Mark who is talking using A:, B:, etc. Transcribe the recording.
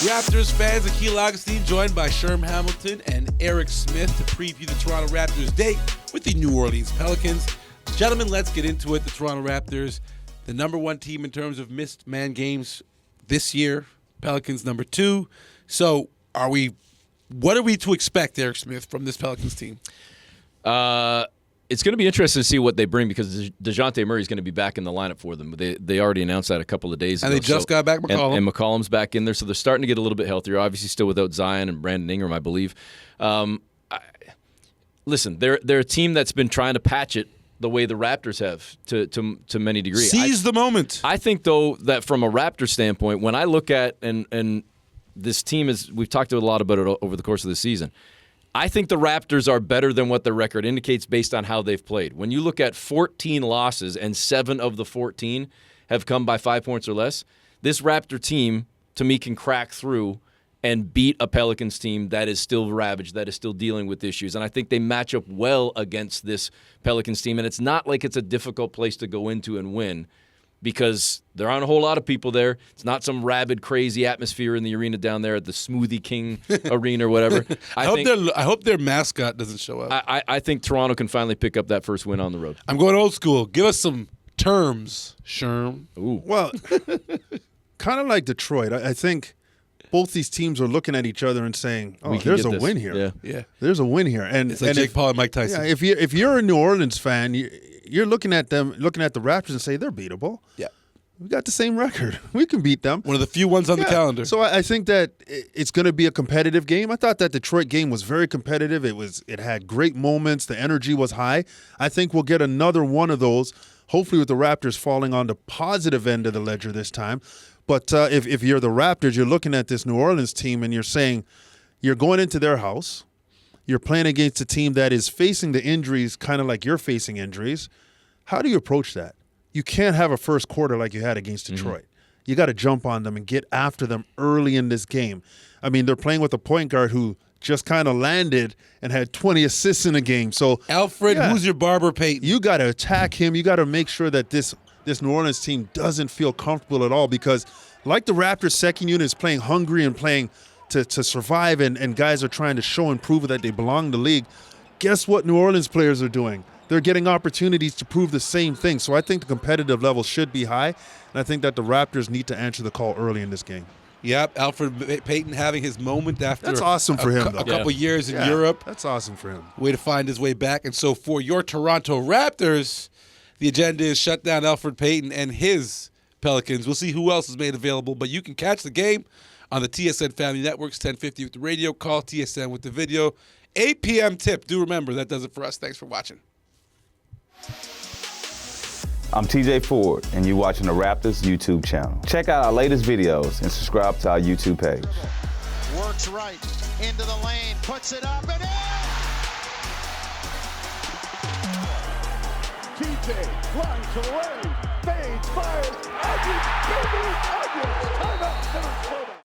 A: Raptors fans, Akil Augustine joined by Sherman Hamilton and Eric Smith to preview the Toronto Raptors' date with the New Orleans Pelicans. Gentlemen, let's get into it. The Toronto Raptors, the number one team in terms of missed man games this year. Pelicans number 2. So what are we to expect, Eric Smith, from this Pelicans team?
B: It's going to be interesting to see what they bring because DeJounte Murray is going to be back in the lineup for them. They already announced that a couple of days ago.
A: And they just got back McCollum.
B: And McCollum's back in there, so they're starting to get a little bit healthier. Obviously still without Zion and Brandon Ingram, I believe. Listen, they're a team that's been trying to patch it the way the Raptors have to many degrees.
A: Seize the moment.
B: I think, though, that from a Raptor standpoint, when I look at and this team we've talked a lot about it over the course of the season. I think the Raptors are better than what their record indicates based on how they've played. When you look at 14 losses and 7 of the 14 have come by 5 points or less, this Raptor team, to me, can crack through and beat a Pelicans team that is still ravaged, that is still dealing with issues. And I think they match up well against this Pelicans team. And it's not like it's a difficult place to go into and win because there aren't a whole lot of people there. It's not some rabid, crazy atmosphere in the arena down there at the Smoothie King arena or whatever.
A: I hope their mascot doesn't show up.
B: I think Toronto can finally pick up that first win on the road.
A: I'm going old school. Give us some terms, Sherm.
B: Ooh.
C: Well, kind of like Detroit. I think both these teams are looking at each other and saying, "Oh, there's a win here.
B: Yeah,
C: there's a win here." And
A: it's like Jake Paul and Mike Tyson.
C: Yeah, if you're a New Orleans fan, you're looking at them, looking at the Raptors and say they're beatable.
A: Yeah,
C: we got the same record. We can beat them.
A: One of the few ones on the calendar.
C: So I think that it's going to be a competitive game. I thought that Detroit game was very competitive. It had great moments. The energy was high. I think we'll get another one of those. Hopefully, with the Raptors falling on the positive end of the ledger this time. But if you're the Raptors, you're looking at this New Orleans team and you're saying you're going into their house. You're playing against a team that is facing the injuries kind of like you're facing injuries. How do you approach that? You can't have a first quarter like you had against Detroit. You got to jump on them and get after them early in this game. I mean, they're playing with a point guard who just kind of landed and had 20 assists in a game. So
A: Alfred, who's your Barber Payton?
C: You got to attack him. You got to make sure that this New Orleans team doesn't feel comfortable at all because like the Raptors second unit is playing hungry and playing to survive and guys are trying to show and prove that they belong in the league. Guess what New Orleans players are doing? They're getting opportunities to prove the same thing. So I think the competitive level should be high, and I think that the Raptors need to answer the call early in this game.
A: Yep, Alfred Payton having his moment after
C: That's awesome for him,
A: a couple years in Europe.
C: That's awesome for him.
A: Way to find his way back. And so for your Toronto Raptors, the agenda is shut down Alfred Payton and his Pelicans. We'll see who else is made available, but you can catch the game on the TSN Family Networks, 1050 with the radio call, TSN with the video. 8 p.m. tip. Do remember, that does it for us. Thanks for watching.
D: I'm TJ Ford, and you're watching the Raptors YouTube channel. Check out our latest videos and subscribe to our YouTube page.
E: Works right into the lane, puts it up and in!
F: TJ runs away, fades, fires, Uggies, baby, Uggies, timeout,